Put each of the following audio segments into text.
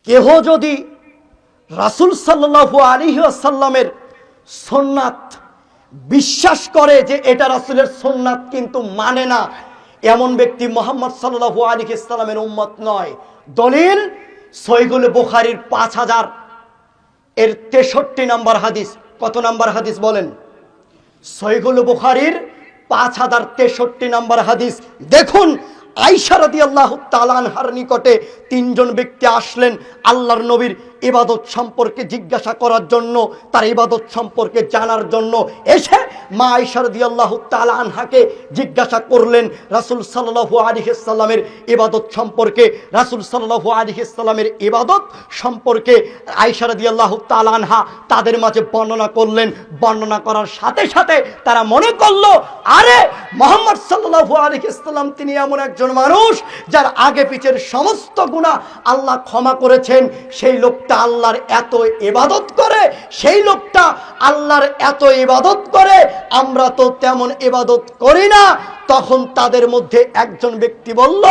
কেহ যদি রাসূল সাল্লাল্লাহু আলাইহি ওয়াসাল্লামের সুন্নাত বিশ্বাস করে যে এটা রাসূলের সুন্নাত কিন্তু মানে না, এমন ব্যক্তি মুহাম্মদ সাল্লাল্লাহু আলাইহি ওয়াসাল্লামের উম্মত নয়। দলিল সহিহুল বুখারীর 5000 এর 63 নম্বর হাদিস। কত নম্বর হাদিস বলেন? সহিহুল বুখারীর 5063 নম্বর হাদিস। দেখুন, আয়েশা রাদিয়াল্লাহু তাআলা আনহার নিকটে তিনজন ব্যক্তি আসলেন আল্লাহর নবীর ইবাদত সম্পর্কে জিজ্ঞাসা করার জন্য, তার ইবাদত সম্পর্কে জানার জন্য। এসে মা আয়েশা রাদিয়াল্লাহু তাআলা আনহাকে জিজ্ঞাসা করলেন রাসূল সাল্লাল্লাহু আলাইহি ওয়াসাল্লামের ইবাদত সম্পর্কে। রাসূল সাল্লাল্লাহু আলাইহি ওয়াসাল্লামের ইবাদত সম্পর্কে আয়েশা রাদিয়াল্লাহু তাআলা আনহা তাদের মাঝে বর্ণনা করলেন। বর্ণনা করার সাথে সাথে তারা মনে করলো, আরে মুহাম্মদ সাল্লাল্লাহু আলাইহি ওয়াসাল্লাম তিনি এমন একজন মানুষ যার আগে পিছের সমস্ত গুনাহ আল্লাহ ক্ষমা করেছেন। সেই লোকটা আল্লাহর এত ইবাদত করে, সেই লোকটা আল্লাহর এত ইবাদত করে, আমরা তো তেমন ইবাদত করি না। তখন তাদের মধ্যে একজন ব্যক্তি বলল,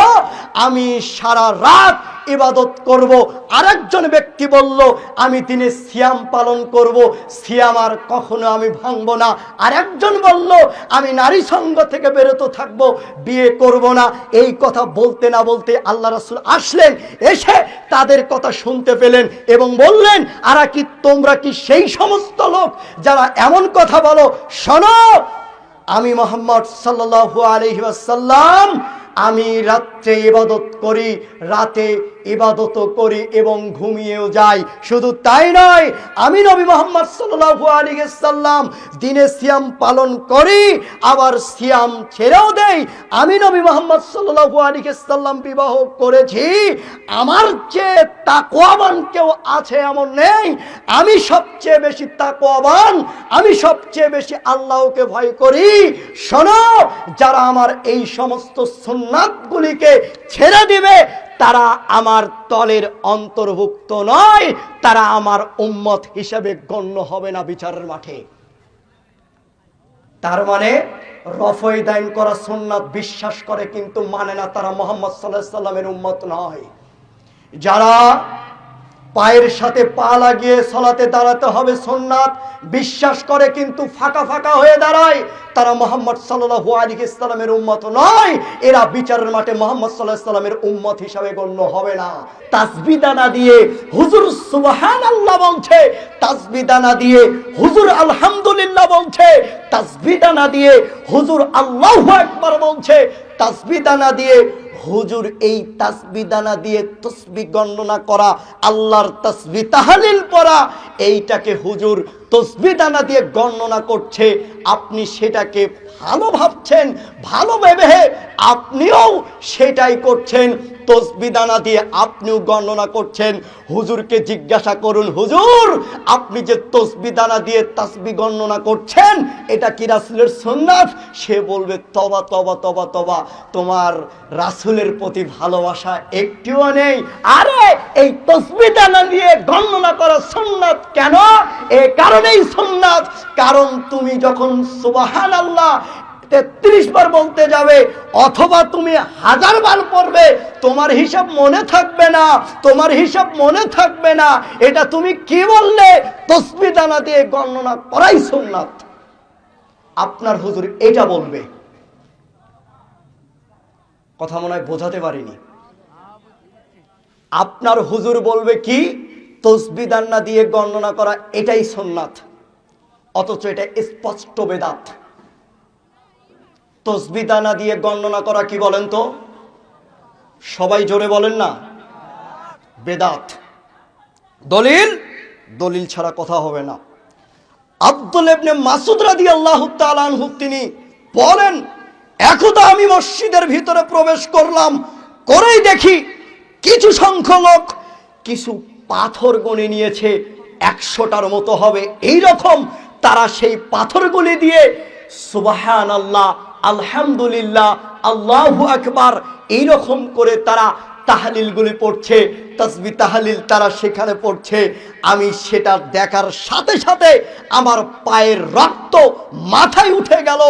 আমি সারা রাত ইবাদত করব। আরেকজন ব্যক্তি বলল, আমি দিনে সিয়াম পালন করব, সিয়াম আর কখনো আমি ভাঙব না। আরেকজন বলল, আমি নারী সঙ্গ থেকে বিরত থাকব, বিয়ে করব না। এই কথা বলতে না বলতে আল্লাহ রাসূল আসলেন। এসে তাদের কথা শুনতে পেলেন এবং বললেন, তোমরা কি সেই সমস্ত লোক যারা এমন কথা বলো? শোনো, আমি মুহাম্মদ সাল্লাল্লাহু আলাইহি ওয়াসাল্লাম আমি রাত্রে ইবাদত করি, রাতে ইবাদত করি এবং ঘুমিয়েও যাই। শুধু তাই নয়, আমি নবী মুহাম্মদ সাল্লাল্লাহু আলাইহি ওয়াসাল্লাম দিনে সিয়াম পালন করি, আবার সিয়াম ছেড়েও দেই। আমি নবী মুহাম্মদ সাল্লাল্লাহু আলাইহি ওয়াসাল্লাম বিবাহ করেছি, আমার চেয়ে তাকওয়াবান কেউ আছে এমন নেই। আমি সবচেয়ে বেশি তাকওয়াবান, আমি সবচেয়ে বেশি আল্লাহকে ভয় করি। শোনো, যারা আমার এই সমস্ত সুন্নাতগুলিকে ছেড়ে দিবে তারা আমার দলের অন্তর্ভুক্ত নয়, তারা আমার উম্মত হিসেবে গণ্য হবে না বিচারের মাঠে। তার মানে রফয় দাইন করা সুন্নাত বিশ্বাস করে কিন্তু মানে না, তারা মুহাম্মদ সাল্লাল্লাহু আলাইহি ওয়াসাল্লামের উম্মত নয়। যারা পায়ের সাথে পা লাগিয়ে সালাতে দাঁড়াতে হবে সুন্নাত বিশ্বাস করে কিন্তু ফাঁকা ফাঁকা হয়ে দাঁড়ায়, তারা মুহাম্মদ সাল্লাল্লাহু আলাইহি ওয়াসাল্লামের উম্মত নয়। এরা বিচারের মাঠে মুহাম্মদ সাল্লাল্লাহু আলাইহি ওয়াসাল্লামের উম্মত হিসাবে গণ্য হবে না। তাসবিহ দানা দিয়ে হুজুর সুবহানাল্লাহ বলছে, তাসবিহ দানা দিয়ে হুজুর আলহামদুলিল্লাহ বলছে, তাসবিহ দানা দিয়ে হুজুর আল্লাহু আকবার বলছে, তাসবিহ দানা দিয়ে হুজুর এই তাসবিহ দানা দিয়ে তাসবিহ গণনা করা, আল্লাহর তাসবিহ তাহলিল পড়া, এইটাকে হুজুর তাসবিহ দানা দিয়ে গণনা করছে। আপনি সেটাকে ভালো ভাবছেন, ভালো ভেবে আপনিও সেটাই করছেন, তাসবিহ দানা দিয়ে আপনিও গণনা করছেন। হুজুরকে জিজ্ঞাসা করুন, হুজুর আপনি যে তাসবিহ দানা দিয়ে তাসবিহ গণনা করছেন এটা কি রাসূলের সুন্নাত? সে বলবে, তওবা তওবা তওবা তওবা, তোমার রাসূলের প্রতি ভালোবাসা একটুও নেই। আরে এই তাসবিহ দানা দিয়ে গণনা করা সুন্নাত কেন? এই কারণেই সুন্নাত, কারণ তুমি যখন সুবহানাল্লাহ 33 বার বলতে যাবে অথবা তুমি 1000 বার পড়বে, তোমার হিসাব মনে থাকবে না, তোমার হিসাব মনে থাকবে না। এটা তুমি কি বললে? তাসবিহ দানা দিয়ে গণনা করাই সুন্নাত। আপনার হুজুর এটা বলবে। কথা মনে হয় বোঝাতে পারিনি। আপনার হুজুর বলবে কি? তাসবিহ দানা দিয়ে গণনা করা এটাই সুন্নাত, অথচ এটা স্পষ্ট বেদাত। তাসবিহ দানা দিয়ে গণনা করা কি বলেন তো? সবাই জোরে বলেন না, বেদাত। দলিল, দলিল ছাড়া কথা হবে না। আব্দুল্লাহ ইবনে মাসউদ রাদিয়াল্লাহু তাআলা আনহু তিনি বলেন, একদা আমি মসজিদের ভিতরে প্রবেশ করলাম, করেই দেখি কিছু সংখ্যক লোক কিছু পাথর গণে নিয়েছে, 100টার মতো হবে এইরকম। তারা সেই পাথরগুলি দিয়ে সুবহানাল্লাহ, আলহামদুলিল্লাহ, আল্লাহু আকবার এইরকম করে তারা তাহলিলগুলি পড়ছে, তাসবিহ তাহলিল তারা সেখানে পড়ছে। আমি সেটা দেখার সাথে সাথে আমার পায়ের রক্ত মাথায় উঠে গেল।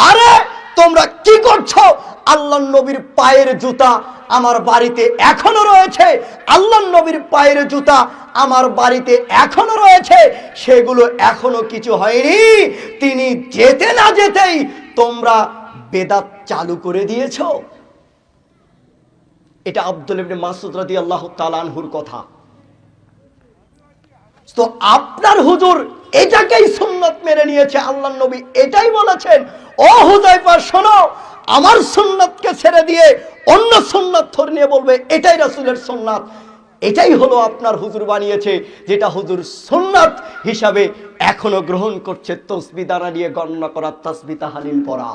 আরে তোমরা কি করছো? আল্লাহর নবীর পায়ের জুতা আমার বাড়িতে এখনো রয়েছে, আল্লাহর নবীর পায়ের জুতা আমার বাড়িতে এখনো রয়েছে, সেগুলো এখনো কিছু হয়নি। তিনি যেতে না যেতেই তোমরা বেদাত চালু করে দিয়েছো। এটা আব্দুল ইবনে মাসউদ রাদিয়াল্লাহু তাআলা আনহুর কথা। তো আপনার হুজুর এটাকেই সুন্নাত মেনে নিয়েছে, আল্লাহর নবী এটাই বলেছেন। ও হুযায়ফা শোনো, আমার সুন্নাতকে ছেড়ে দিয়ে অন্য সুন্নাত ধরে নিয়ে বলবে এটাই রাসূলের সুন্নাত, এটাই হলো আপনার হুজুর বানিয়েছে, যেটা হুজুর সুন্নাত হিসাবে এখনো গ্রহণ করছে। তাসবিহ দ্বারা নিয়ে গণনা করা, তাসবিহ তাহলিল পড়া।